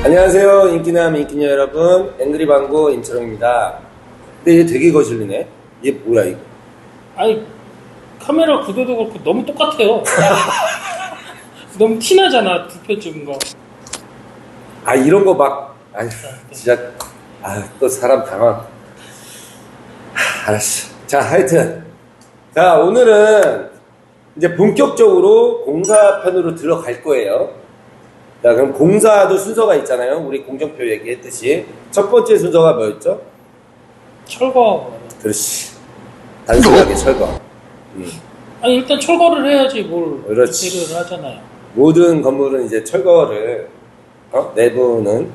안녕하세요. 인기남, 인기녀 여러분. 앵그리방고 임철웅입니다. 근데 얘 되게 거슬리네. 얘 뭐야, 이거? 아니, 카메라 구도도 그렇고 너무 똑같아요. 너무 티나잖아, 두 편 찍은 거. 아, 이런 거 막, 아휴, 진짜, 또 사람 당황. 알았어. 자, 하여튼. 자, 오늘은 이제 본격적으로 공사편으로 들어갈 거예요. 자, 그럼 공사도 순서가 있잖아요. 우리 공정표 얘기했듯이. 첫 번째 순서가 뭐였죠? 철거. 그렇지. 단순하게 철거. 아니, 일단 철거를 해야지 뭘 그렇지. 디테일을 하잖아요. 모든 건물은 이제 철거를, 내부는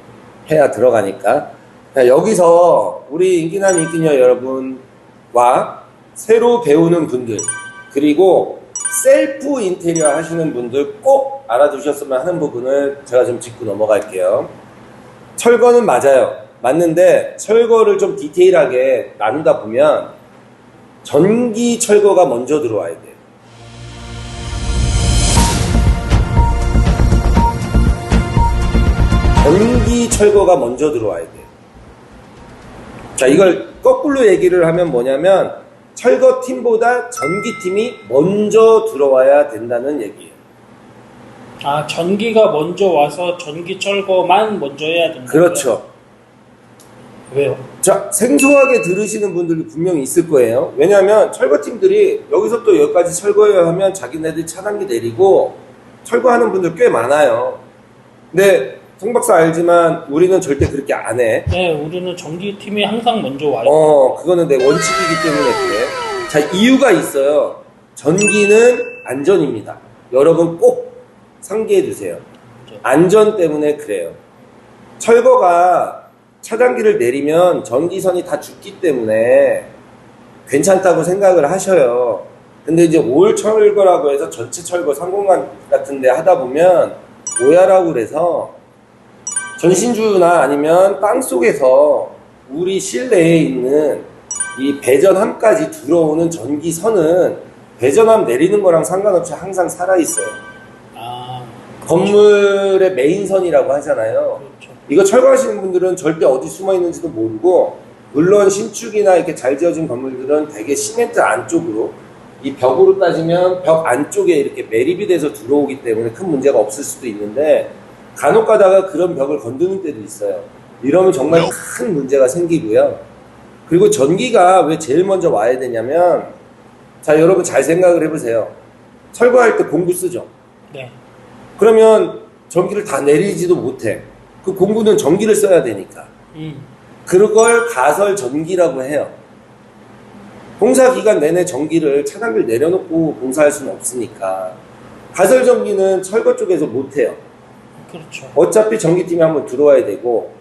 해야 들어가니까. 자, 여기서 우리 인기남, 인기녀 여러분과 새로 배우는 분들, 그리고 셀프 인테리어 하시는 분들 꼭 알아두셨으면 하는 부분을 제가 좀 짚고 넘어갈게요. 철거는 맞아요. 맞는데 철거를 좀 디테일하게 나누다 보면 전기 철거가 먼저 들어와야 돼요. 전기 철거가 먼저 들어와야 돼요. 자, 이걸 거꾸로 얘기를 하면 뭐냐면 철거팀보다 전기팀이 먼저 들어와야 된다는 얘기예요. 아, 전기가 먼저 와서 전기 철거만 먼저 해야 된다. 그렇죠. 왜요? 자, 생소하게 들으시는 분들도 분명히 있을 거예요. 왜냐하면 철거팀들이 여기서 또 여기까지 철거해야 하면 자기네들이 차단기 내리고 철거하는 분들 꽤 많아요. 근데 송 박사 알지만 우리는 절대 그렇게 안 해. 네, 우리는 전기팀이 항상 먼저 와요. 그거는 내 원칙이기 때문에 그래. 자, 이유가 있어요. 전기는 안전입니다. 여러분 꼭 상기해 두세요. 안전 때문에 그래요. 철거가 차단기를 내리면 전기선이 다 죽기 때문에 괜찮다고 생각을 하셔요. 근데 이제 올 철거라고 해서 전체 철거 상공관 같은 데 하다 보면 오야라고 그래서 전신주나 아니면 땅 속에서 우리 실내에 있는 이 배전함까지 들어오는 전기선은 배전함 내리는 거랑 상관없이 항상 살아있어요. 아, 건물의 메인선이라고 하잖아요. 그렇죠. 이거 철거하시는 분들은 절대 어디 숨어 있는지도 모르고, 물론 신축이나 이렇게 잘 지어진 건물들은 되게 시멘트 안쪽으로, 이 벽으로 따지면 벽 안쪽에 이렇게 매립이 돼서 들어오기 때문에 큰 문제가 없을 수도 있는데, 간혹 가다가 그런 벽을 건드는 때도 있어요. 이러면 정말 큰 문제가 생기고요. 그리고 전기가 왜 제일 먼저 와야 되냐면, 자, 여러분 잘 생각을 해보세요. 철거할 때 공구 쓰죠? 네. 그러면 전기를 다 내리지도 못해. 그 공구는 전기를 써야 되니까. 그걸 가설 전기라고 해요. 공사 기간 내내 전기를 차단기를 내려놓고 공사할 수는 없으니까. 가설 전기는 철거 쪽에서 못해요. 그렇죠. 어차피 전기팀이 한번 들어와야 되고,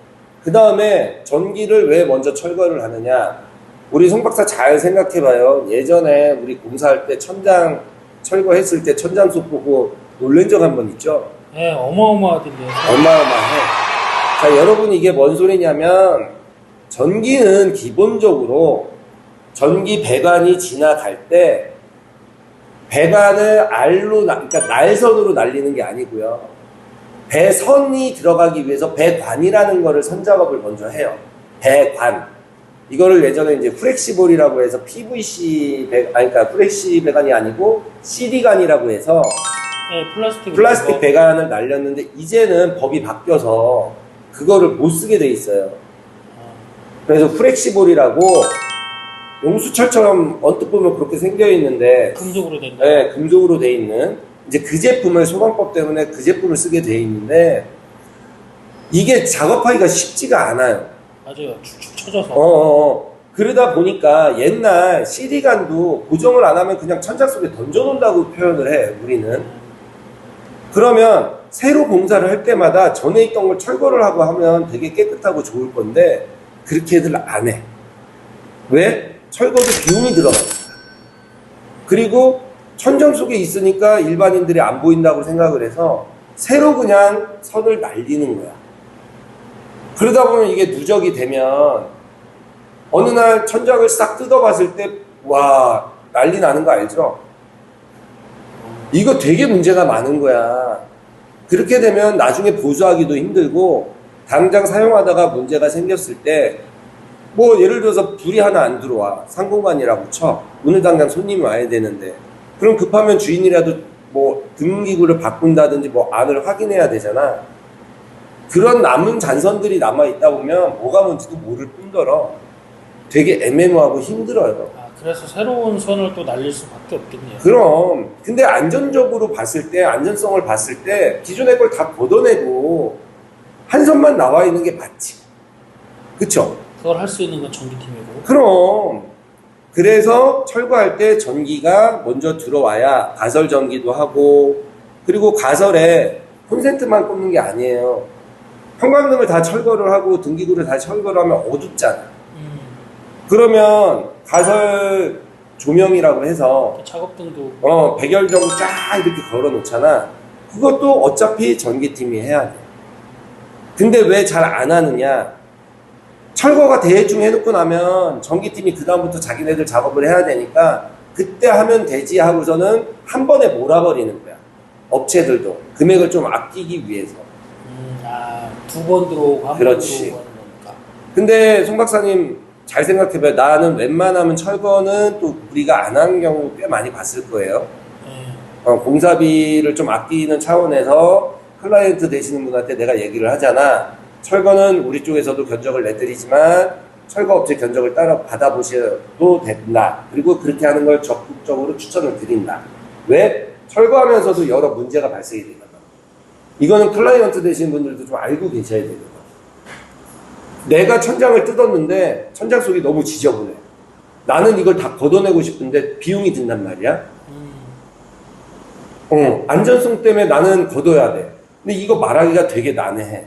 그 다음에 전기를 왜 먼저 철거를 하느냐. 우리 송 박사 잘 생각해봐요. 예전에 우리 공사할 때 천장 철거했을 때 천장속 보고 놀란 적 한 번 있죠? 네, 어마어마하던데. 어마어마해. 자, 여러분 이게 뭔 소리냐면 전기는 기본적으로 전기 배관이 지나갈 때 배관을 그러니까 날선으로 날리는 게 아니고요. 배선이 들어가기 위해서 배관이라는 거를 선작업을 먼저 해요. 배관. 이거를 예전에 이제 플렉시볼이라고 해서 PVC 그러니까 플렉시 배관이 아니고 CD관이라고 해서 네, 플라스틱 배관을 날렸는데 이제는 법이 바뀌어서 그거를 못 쓰게 돼 있어요. 그래서 플렉시볼이라고 용수철처럼 언뜻 보면 그렇게 생겨 있는데 금속으로 된다. 네, 금속으로 돼 있는 이제 그 제품을 소방법 때문에 그 제품을 쓰게 돼 있는데 이게 작업하기가 쉽지가 않아요. 맞아요. 축축 쳐져서. 그러다 보니까 옛날 CD관도 고정을 안 하면 그냥 천장 속에 던져놓는다고 표현을 해, 우리는. 그러면 새로 공사를 할 때마다 전에 있던 걸 철거를 하고 하면 되게 깨끗하고 좋을 건데 그렇게들 안 해. 왜? 철거도 비용이 들어가니까. 그리고 천장 속에 있으니까 일반인들이 안 보인다고 생각을 해서 새로 그냥 선을 날리는 거야. 그러다 보면 이게 누적이 되면 어느 날 천장을 싹 뜯어봤을 때 와, 난리 나는 거 알죠? 이거 되게 문제가 많은 거야. 그렇게 되면 나중에 보수하기도 힘들고 당장 사용하다가 문제가 생겼을 때 뭐 예를 들어서 불이 하나 안 들어와. 상공간이라고 쳐. 오늘 당장 손님이 와야 되는데 그럼 급하면 주인이라도 뭐 등기구를 바꾼다든지 뭐 안을 확인해야 되잖아. 그런 남은 잔선들이 남아있다 보면 뭐가 뭔지도 모를 뿐더러 되게 애매모호하고 힘들어요. 아, 그래서 새로운 선을 또 날릴 수밖에 없겠네요. 그럼 근데 안전적으로 봤을 때 안전성을 봤을 때 기존의 걸 다 걷어내고 한 선만 나와 있는 게 맞지. 그쵸? 그걸 할 수 있는 건 전기팀이고. 그럼 그래서 철거할 때 전기가 먼저 들어와야 가설 전기도 하고 그리고 가설에 콘센트만 꽂는 게 아니에요. 형광등을 다 철거를 하고 등기구를 다 철거를 하면 어둡잖아. 그러면 가설 조명이라고 해서 작업등도 백열정 쫙 이렇게 걸어 놓잖아. 그것도 어차피 전기팀이 해야 돼. 근데 왜 잘 안 하느냐? 철거가 대충 해놓고 나면 전기팀이 그 다음부터 자기네들 작업을 해야 되니까 그때 하면 되지 하고서는 한 번에 몰아버리는 거야. 업체들도 금액을 좀 아끼기 위해서. 두 번 들어오고 한 번 그렇지. 들어오고 하는 거니까. 근데 송 박사님 잘 생각해봐요. 나는 웬만하면 철거는 또 우리가 안 한 경우 꽤 많이 봤을 거예요. 공사비를 좀 아끼는 차원에서 클라이언트 되시는 분한테 내가 얘기를 하잖아. 철거는 우리 쪽에서도 견적을 내드리지만 철거업체 견적을 따라 받아보셔도 된다. 그리고 그렇게 하는 걸 적극적으로 추천을 드린다. 왜? 철거하면서도 여러 문제가 발생이 되거든. 이거는 클라이언트 되시는 분들도 좀 알고 계셔야 되거든. 내가 천장을 뜯었는데 천장 속이 너무 지저분해. 나는 이걸 다 걷어내고 싶은데 비용이 든단 말이야. 안전성 때문에 나는 걷어야 돼. 근데 이거 말하기가 되게 난해해.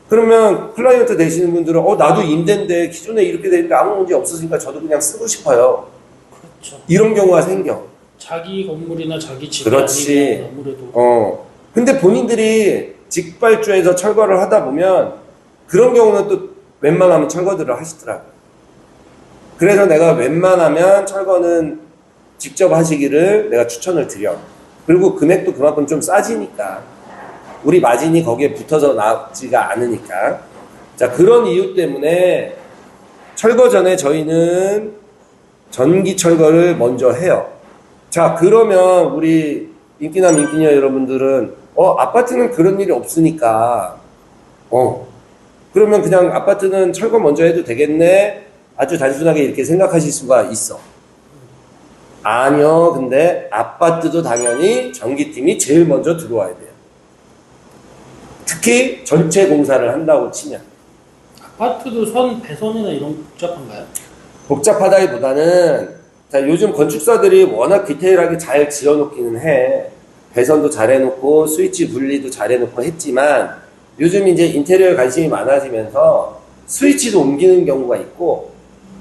그러면 클라이언트 되시는 분들은 나도 임대인데 기존에 이렇게 되는데 아무 문제 없으니까 저도 그냥 쓰고 싶어요. 그렇죠. 이런 경우가 생겨. 자기 건물이나 자기 집이 그렇지. 아니고 아무래도. 근데 본인들이 직발주에서 철거를 하다 보면 그런 경우는 또 웬만하면 철거들을 하시더라고요. 그래서 내가 웬만하면 철거는 직접 하시기를 내가 추천을 드려. 그리고 금액도 그만큼 좀 싸지니까. 우리 마진이 거기에 붙어서 나지가 않으니까. 자, 그런 이유 때문에 철거 전에 저희는 전기 철거를 먼저 해요. 자, 그러면 우리 인기남 인기녀 여러분들은 아파트는 그런 일이 없으니까 그러면 그냥 아파트는 철거 먼저 해도 되겠네. 아주 단순하게 이렇게 생각하실 수가 있어. 아니요. 근데 아파트도 당연히 전기팀이 제일 먼저 들어와야 돼요. 특히 전체 공사를 한다고 치면. 아파트도 배선이나 이런 복잡한가요? 복잡하다기보다는 자, 요즘 건축사들이 워낙 디테일하게 잘 지어놓기는 해. 배선도 잘 해놓고 스위치 분리도 잘 해놓고 했지만 요즘 이제 인테리어에 관심이 많아지면서 스위치도 옮기는 경우가 있고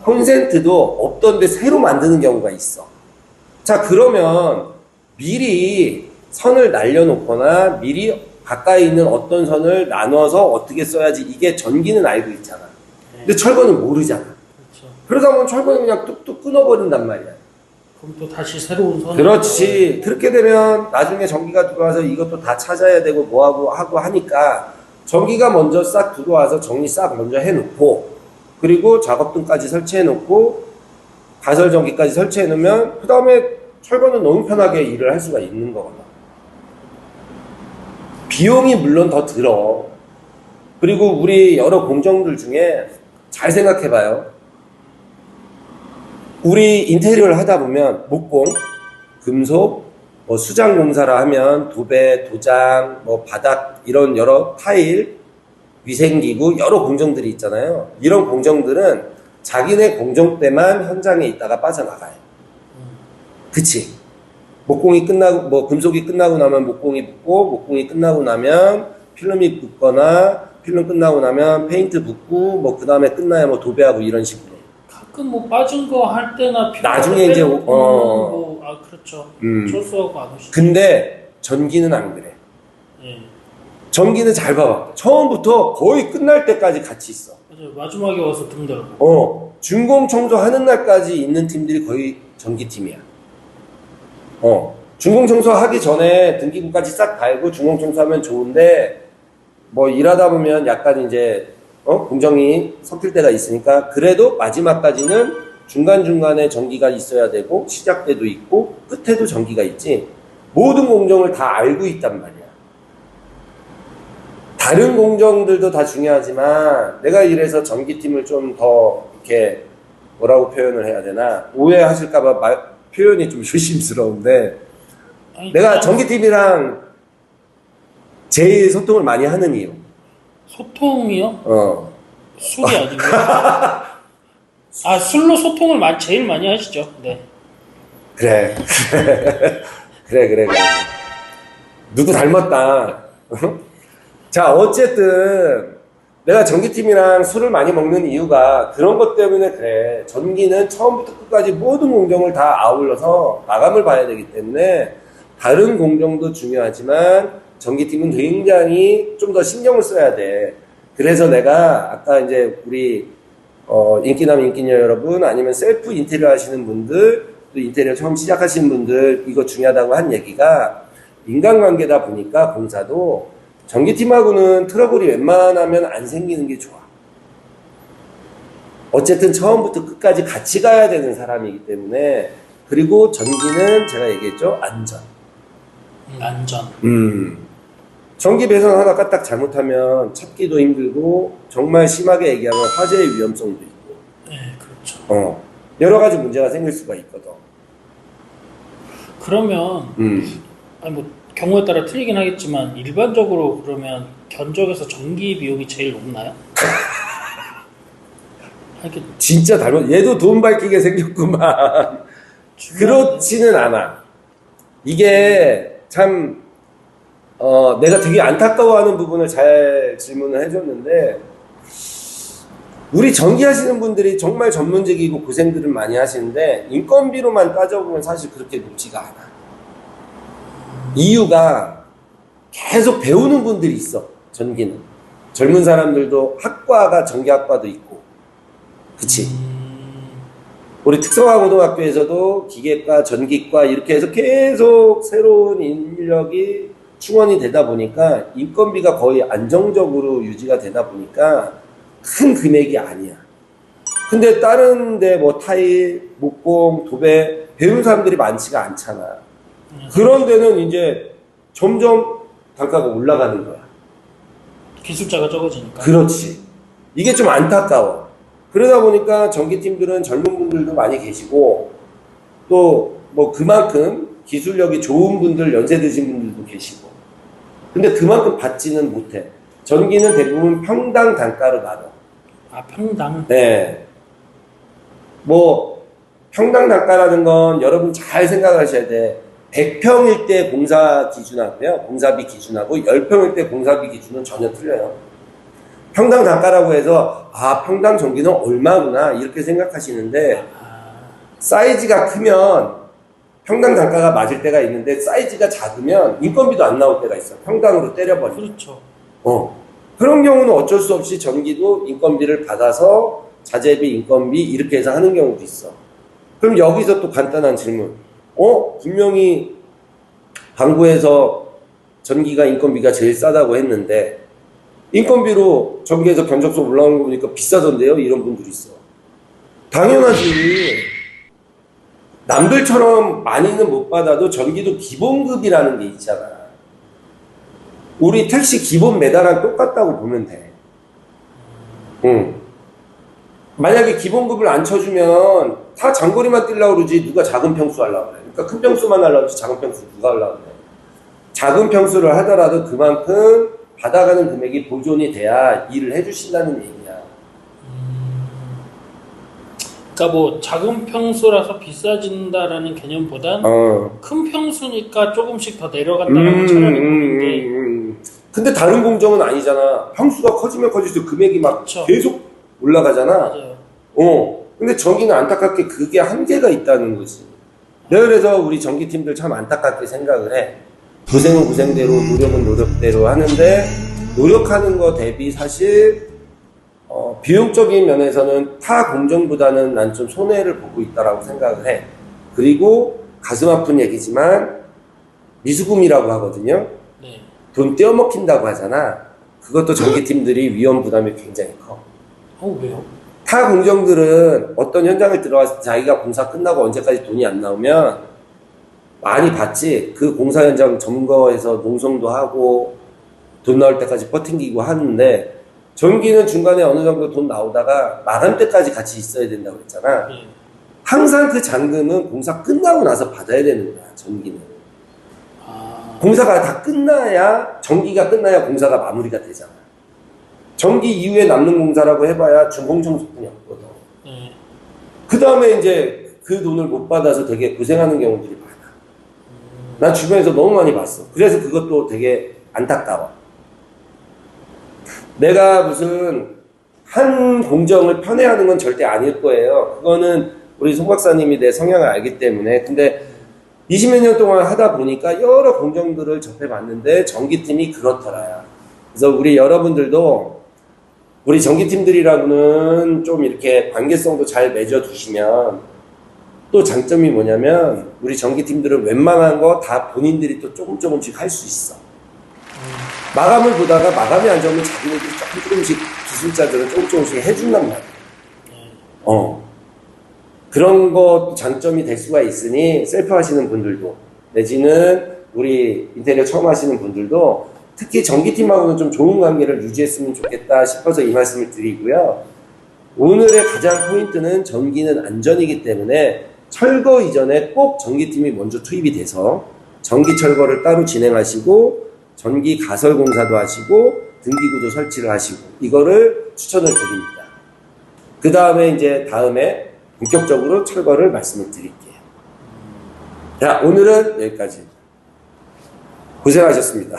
콘센트도 없던데 새로 만드는 경우가 있어. 자, 그러면 미리 선을 날려놓거나 미리 가까이 있는 어떤 선을 나눠서 어떻게 써야지 이게 전기는 알고 있잖아. 근데 철거는 모르잖아. 그렇죠. 그러다 보면 철거는 그냥 뚝뚝 끊어버린단 말이야. 그럼 또 다시 새로운 선. 그렇지. 그렇게 되면 나중에 전기가 들어와서 이것도 다 찾아야 되고 뭐하고 하고 하니까 전기가 먼저 싹 들어와서 정리 싹 먼저 해놓고 그리고 작업등까지 설치해놓고 가설 전기까지 설치해놓으면 그 다음에 철거는 너무 편하게 일을 할 수가 있는 거거든. 비용이 물론 더 들어. 그리고 우리 여러 공정들 중에 잘 생각해봐요. 우리 인테리어를 하다 보면 목공, 금속, 뭐 수장 공사라 하면 도배, 도장, 뭐 바닥 이런 여러 타일, 위생기구 여러 공정들이 있잖아요. 이런 공정들은 자기네 공정 때만 현장에 있다가 빠져나가요. 그치? 목공이 끝나고 뭐 금속이 끝나고 나면 목공이 붙고 목공이 끝나고 나면 필름이 붙거나 필름 끝나고 나면 페인트 붙고 뭐 그 다음에 끝나야 뭐 도배하고 이런 식으로. 가끔 뭐 빠진 거 할 때나 나중에 이제 그렇죠. 철수하고 안 오시죠. 근데 전기는 안 그래. 예. 전기는 잘 봐봐. 처음부터 거의 끝날 때까지 같이 있어. 맞아요. 마지막에 와서 든다고. 준공 청소하는 날까지 있는 팀들이 거의 전기팀이야. 준공 청소하기 전에 등기구까지 싹 달고 준공 청소하면 좋은데 뭐 일하다 보면 약간 이제 공정이 섞일 때가 있으니까 그래도 마지막까지는 중간중간에 전기가 있어야 되고 시작 때도 있고 끝에도 전기가 있지. 모든 공정을 다 알고 있단 말이야. 다른 공정들도 다 중요하지만 내가 이래서 전기팀을 좀 더 이렇게 뭐라고 표현을 해야 되나 오해하실까봐 표현이 좀 조심스러운데 아니, 내가 그냥 전기팀이랑 제일 소통을 많이 하는 이유. 소통이요? 술이 아닌가요? 아, 술로 소통을 제일 많이 하시죠. 네. 그래. 그래. 누구 닮았다. 자, 어쨌든 내가 전기팀이랑 술을 많이 먹는 이유가 그런 것 때문에 그래. 전기는 처음부터 끝까지 모든 공정을 다 아울러서 마감을 봐야 되기 때문에 다른 공정도 중요하지만 전기팀은 굉장히 좀 더 신경을 써야 돼. 그래서 내가 아까 이제 우리 인기남 인기녀 여러분 아니면 셀프 인테리어 하시는 분들 또 인테리어 처음 시작하시는 분들 이거 중요하다고 한 얘기가 인간관계다 보니까 공사도 전기팀하고는 트러블이 웬만하면 안 생기는 게 좋아. 어쨌든 처음부터 끝까지 같이 가야 되는 사람이기 때문에 그리고 전기는 제가 얘기했죠. 안전. 안전. 전기 배선 하나 까딱 잘못하면 찾기도 힘들고 정말 심하게 얘기하면 화재의 위험성도 있고 네, 그렇죠. 여러 가지 문제가 생길 수가 있거든. 그러면 아니 뭐 경우에 따라 틀리긴 하겠지만 일반적으로 그러면 견적에서 전기 비용이 제일 높나요? 이렇게 진짜 얘도 돈 밝히게 생겼구만. 그렇지는 않아. 이게 참 내가 되게 안타까워하는 부분을 잘 질문을 해줬는데 우리 전기 하시는 분들이 정말 전문직이고 고생들을 많이 하시는데 인건비로만 따져보면 사실 그렇게 높지가 않아. 이유가 계속 배우는 분들이 있어. 전기는 젊은 사람들도 학과가 전기학과도 있고 그치. 우리 특성화고등학교에서도 기계과 전기과 이렇게 해서 계속 새로운 인력이 충원이 되다 보니까 인건비가 거의 안정적으로 유지가 되다 보니까 큰 금액이 아니야. 근데 다른 데 뭐 타일, 목공, 도배 배우는 사람들이 많지가 않잖아. 그런 데는 이제 점점 단가가 올라가는 거야. 기술자가 적어지니까. 그렇지. 이게 좀 안타까워. 그러다 보니까 전기팀들은 젊은 분들도 많이 계시고 또 뭐 그만큼 기술력이 좋은 분들, 연세 드신 분들도 계시고 근데 그만큼 받지는 못해. 전기는 대부분 평당 단가로 나눠. 아, 평당? 네. 뭐 평당 단가라는 건 여러분 잘 생각하셔야 돼. 100평일 때 공사 기준하고요. 공사비 기준하고 10평일 때 공사비 기준은 전혀 틀려요. 평당 단가라고 해서 평당 전기는 얼마구나 이렇게 생각하시는데 사이즈가 크면 평당 단가가 맞을 때가 있는데 사이즈가 작으면 인건비도 안 나올 때가 있어. 평당으로 때려버리고. 그렇죠. 그런 경우는 어쩔 수 없이 전기도 인건비를 받아서 자재비, 인건비 이렇게 해서 하는 경우도 있어. 그럼 여기서 또 간단한 질문. 분명히 방구에서 전기가 인건비가 제일 싸다고 했는데 인건비로 전기에서 견적서 올라오는 거 보니까 비싸던데요? 이런 분들이 있어. 당연하지. 남들처럼 많이는 못 받아도 전기도 기본급이라는 게 있잖아. 우리 택시 기본 매달랑 똑같다고 보면 돼. 만약에 기본급을 안 쳐주면 다 장거리만 뛰려고 그러지 누가 작은 평수 하려고 그래. 그러니까 큰 평수만 하려고 그러지 작은 평수 누가 하려고 그래. 작은 평수를 하더라도 그만큼 받아가는 금액이 보존이 돼야 일을 해주신다는 얘기야. 그러니까 뭐 작은 평수라서 비싸진다라는 개념보단 큰 평수니까 조금씩 더 내려간다라고 차라리 보는 게. 근데 다른 공정은 아니잖아. 평수가 커지면 커질수록 금액이 막 그쵸. 계속 올라가잖아. 맞아요. 근데 전기는 안타깝게 그게 한계가 있다는 거지. 내가 그래서 우리 전기팀들 참 안타깝게 생각을 해. 고생은 고생대로, 노력은 노력대로 하는데 노력하는 거 대비 사실 비용적인 면에서는 타 공정보다는 난 좀 손해를 보고 있다라고 생각을 해. 그리고 가슴 아픈 얘기지만 미수금이라고 하거든요. 네. 돈 떼어먹힌다고 하잖아. 그것도 전기팀들이 위험 부담이 굉장히 커. 왜요? 타 공정들은 어떤 현장에 들어와서 자기가 공사 끝나고 언제까지 돈이 안 나오면 많이 받지. 그 공사 현장 점거해서 농성도 하고 돈 나올 때까지 버팅기고 하는데, 전기는 중간에 어느 정도 돈 나오다가 마감 때까지 같이 있어야 된다고 그랬잖아. 항상 그 잔금은 공사 끝나고 나서 받아야 되는 거야, 전기는. 공사가 다 끝나야, 전기가 끝나야 공사가 마무리가 되잖아. 전기 이후에 남는 공사라고 해봐야 준공청소뿐이 없거든. 그 다음에 이제 그 돈을 못 받아서 되게 고생하는 경우들이 많아. 난 주변에서 너무 많이 봤어. 그래서 그것도 되게 안타까워. 내가 무슨 한 공정을 편애하는 건 절대 아닐 거예요. 그거는 우리 송 박사님이 내 성향을 알기 때문에. 근데 20몇 년 동안 하다 보니까 여러 공정들을 접해봤는데 전기팀이 그렇더라요. 그래서 우리 여러분들도 우리 전기팀들이라고는 좀 이렇게 관계성도 잘 맺어두시면, 또 장점이 뭐냐면 우리 전기팀들은 웬만한 거 다 본인들이 또 조금씩 할 수 있어. 마감을 보다가 마감이 안 좋으면 자기네들이 조금씩 기술자들은 조금씩 해준단 말이야. 그런 거 장점이 될 수가 있으니 셀프 하시는 분들도, 내지는 우리 인테리어 처음 하시는 분들도 특히 전기팀하고는 좀 좋은 관계를 유지했으면 좋겠다 싶어서 이 말씀을 드리고요. 오늘의 가장 포인트는 전기는 안전이기 때문에 철거 이전에 꼭 전기팀이 먼저 투입이 돼서 전기 철거를 따로 진행하시고 전기 가설 공사도 하시고 등기구도 설치를 하시고, 이거를 추천을 드립니다. 그 다음에 이제 다음에 본격적으로 철거를 말씀을 드릴게요. 자, 오늘은 여기까지. 고생하셨습니다.